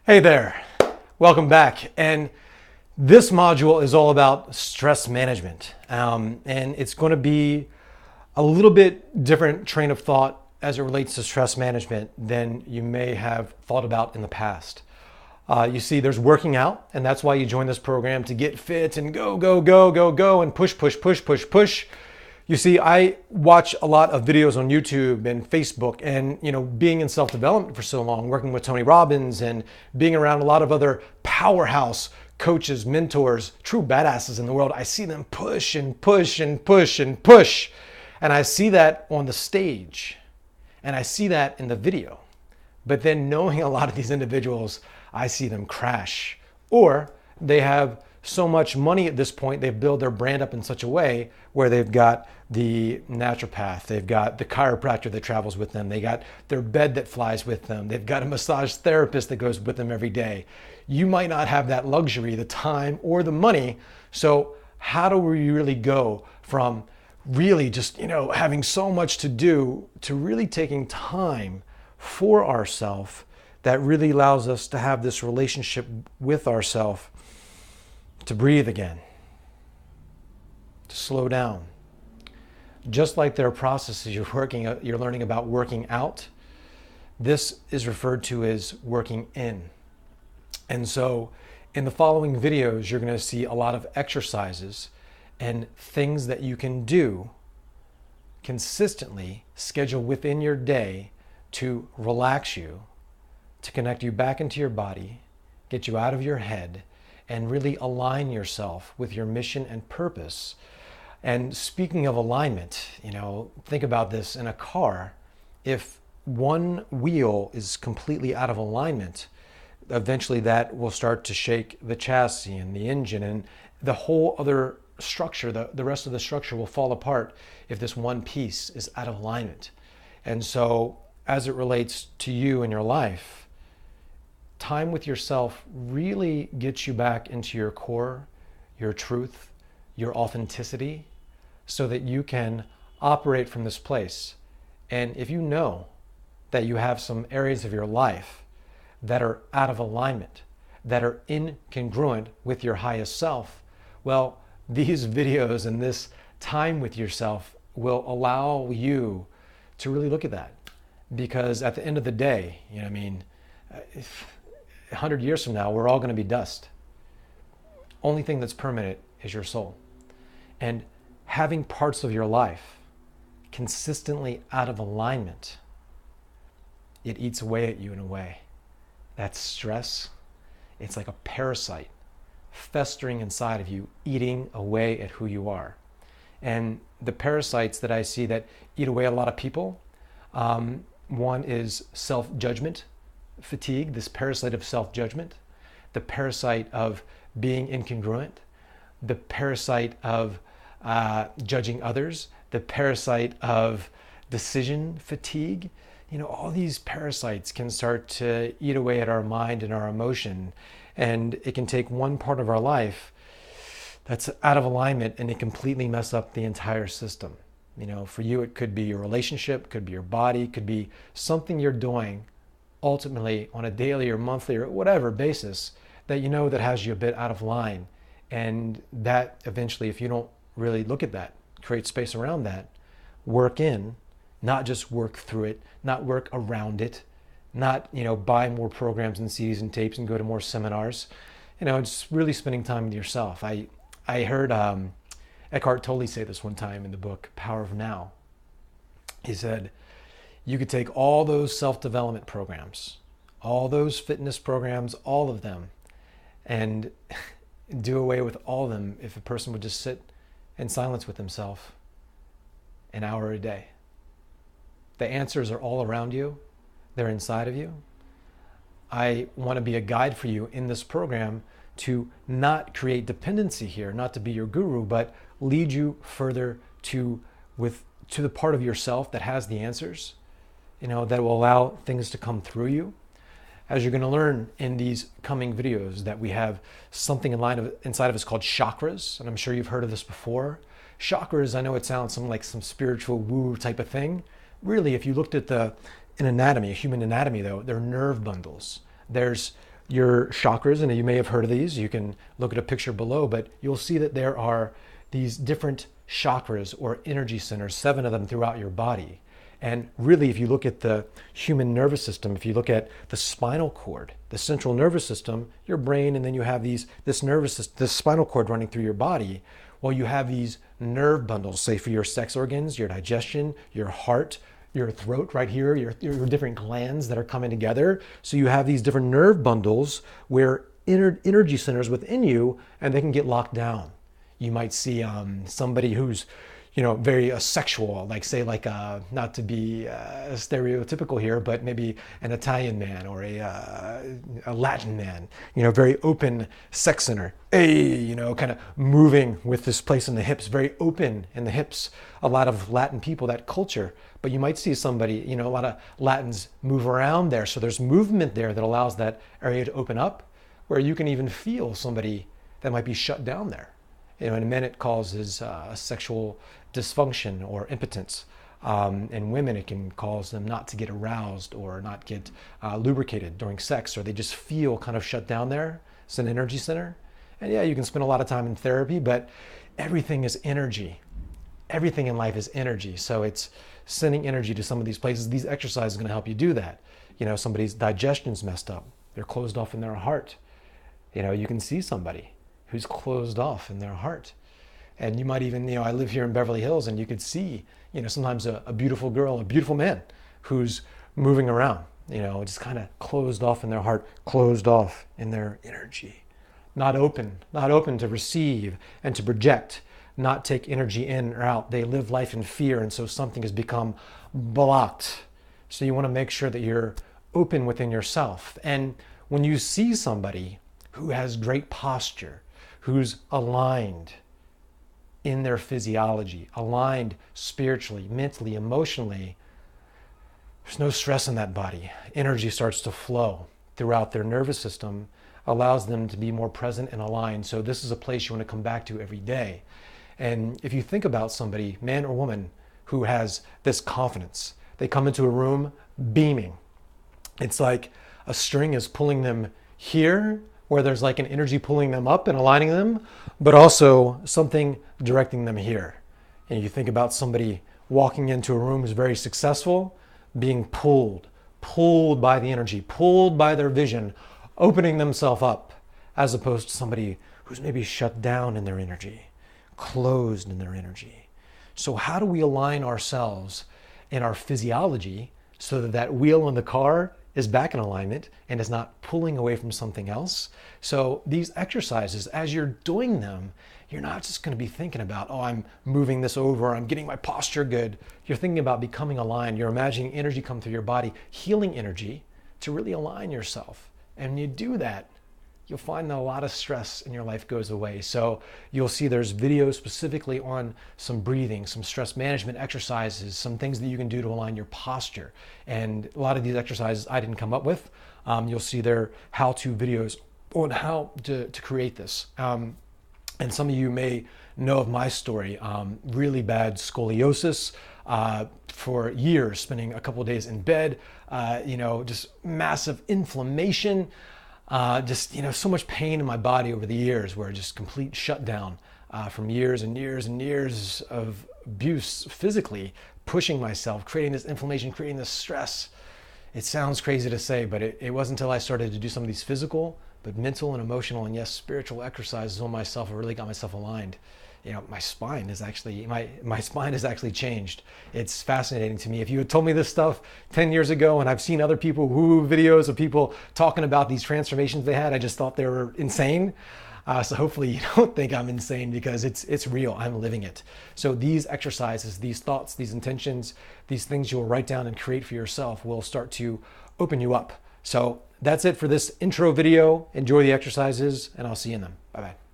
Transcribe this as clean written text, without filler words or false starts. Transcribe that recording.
Hey there, welcome back. And this module is all about stress management. And it's going to be a little bit different train of thought as it relates to stress management than you may have thought about in the past. You see, there's working out, and that's why you join this program to get fit and go, go, go, go, go, and push, push, push, push, push. You see, I watch a lot of videos on YouTube and Facebook, and being in self-development for so long, working with Tony Robbins and being around a lot of other powerhouse coaches, mentors, true badasses in the world, I see them push and push and push and push. And I see that on the stage, and I see that in the video. But then knowing a lot of these individuals, I see them crash, or they have so much money at this point, they've built their brand up in such a way where they've got the naturopath, they've got the chiropractor that travels with them, they got their bed that flies with them, they've got a massage therapist that goes with them every day. You might not have that luxury, the time, or the money. So how do we really go from really just, having so much to do to really taking time for ourselves that really allows us to have this relationship with ourselves, to breathe again, to slow down. Just like there are processes you're learning about working out, this is referred to as working in. And so in the following videos, you're going to see a lot of exercises and things that you can do consistently, schedule within your day to relax you, to connect you back into your body, get you out of your head, and really align yourself with your mission and purpose. And speaking of alignment, think about this in a car. If one wheel is completely out of alignment, eventually that will start to shake the chassis and the engine, and the whole other structure, the rest of the structure will fall apart if this one piece is out of alignment. And so as it relates to you and your life, time with yourself really gets you back into your core, your truth, your authenticity, so that you can operate from this place. And if you know that you have some areas of your life that are out of alignment, that are incongruent with your highest self, well, these videos and this time with yourself will allow you to really look at that. Because at the end of the day, 100 years from now, we're all going to be dust. Only thing that's permanent is your soul. And having parts of your life consistently out of alignment, it eats away at you in a way. That stress, it's like a parasite festering inside of you, eating away at who you are. And the parasites that I see that eat away at a lot of people, one is self-judgment fatigue, this parasite of self-judgment, the parasite of being incongruent, the parasite of judging others, the parasite of decision fatigue. All these parasites can start to eat away at our mind and our emotion, and it can take one part of our life that's out of alignment and it completely mess up the entire system. For you, it could be your relationship, could be your body, could be something you're doing ultimately on a daily or monthly or whatever basis that that has you a bit out of line. And that eventually, if you don't really look at that, create space around that, work in, not just work through it, not work around it, not buy more programs and CDs and tapes and go to more seminars, just really spending time with yourself. I heard Eckhart Tolle say this one time in the book Power of Now. He said, you could take all those self-development programs, all those fitness programs, all of them, and do away with all of them if a person would just sit in silence with himself an hour a day. The answers are all around you. They're inside of you. I want to be a guide for you in this program to not create dependency here, not to be your guru, but lead you further to the part of yourself that has the answers, that will allow things to come through you. As you're going to learn in these coming videos, that we have something inside of us called chakras, and I'm sure you've heard of this before. Chakras, I know it sounds like some spiritual woo type of thing. Really, if you looked at in anatomy, human anatomy though, they're nerve bundles. There's your chakras, and you may have heard of these. You can look at a picture below, but you'll see that there are these different chakras or energy centers, 7 of them throughout your body. And really, if you look at the human nervous system, if you look at the spinal cord, the central nervous system, your brain, and then you have this spinal cord running through your body. Well, you have these nerve bundles, say for your sex organs, your digestion, your heart, your throat right here, your different glands that are coming together. So you have these different nerve bundles where energy centers within you, and they can get locked down. You might see somebody who's, very sexual, like say not to be stereotypical here, but maybe an Italian man or a Latin man, very open sex center, kind of moving with this place in the hips, very open in the hips. A lot of Latin people, that culture, but you might see somebody, a lot of Latins move around there. So there's movement there that allows that area to open up, where you can even feel somebody that might be shut down there. In men it causes sexual dysfunction or impotence. In women it can cause them not to get aroused or not get lubricated during sex, or they just feel kind of shut down there. It's an energy center. And yeah, you can spend a lot of time in therapy, but everything is energy. Everything in life is energy. So it's sending energy to some of these places. These exercises are going to help you do that. Somebody's digestion's messed up. They're closed off in their heart. You can see somebody who's closed off in their heart. And you might even, I live here in Beverly Hills, and you could see, sometimes a beautiful girl, a beautiful man who's moving around, just kind of closed off in their heart, closed off in their energy, not open to receive and to project, not take energy in or out. They live life in fear, and so something has become blocked. So you want to make sure that you're open within yourself. And when you see somebody who has great posture, who's aligned in their physiology, aligned spiritually, mentally, emotionally, there's no stress in that body. Energy starts to flow throughout their nervous system, allows them to be more present and aligned. So this is a place you want to come back to every day. And if you think about somebody, man or woman, who has this confidence, they come into a room beaming. It's like a string is pulling them here, where there's like an energy pulling them up and aligning them, but also something directing them here. And you think about somebody walking into a room who's very successful, being pulled by the energy, pulled by their vision, opening themselves up, as opposed to somebody who's maybe shut down in their energy, closed in their energy. So how do we align ourselves in our physiology so that that wheel in the car is back in alignment and is not pulling away from something else? So these exercises, as you're doing them, you're not just going to be thinking about, I'm moving this over, I'm getting my posture good. You're thinking about becoming aligned. You're imagining energy come through your body, healing energy to really align yourself. And when you do that, you'll find that a lot of stress in your life goes away. So you'll see there's videos specifically on some breathing, some stress management exercises, some things that you can do to align your posture. And a lot of these exercises I didn't come up with. You'll see their how-to videos on how to create this. And some of you may know of my story, really bad scoliosis, for years, spending a couple of days in bed, just massive inflammation, so much pain in my body over the years, where just complete shutdown from years and years and years of abuse physically, pushing myself, creating this inflammation, creating this stress. It sounds crazy to say, but it wasn't until I started to do some of these physical, but mental and emotional, and yes, spiritual exercises on myself, I really got myself aligned. My spine is actually, my spine has actually changed. It's fascinating to me. If you had told me this stuff 10 years ago, and I've seen other people, videos of people talking about these transformations they had, I just thought they were insane. So hopefully you don't think I'm insane, because it's real. I'm living it. So these exercises, these thoughts, these intentions, these things you'll write down and create for yourself will start to open you up. So that's it for this intro video. Enjoy the exercises, and I'll see you in them. Bye-bye.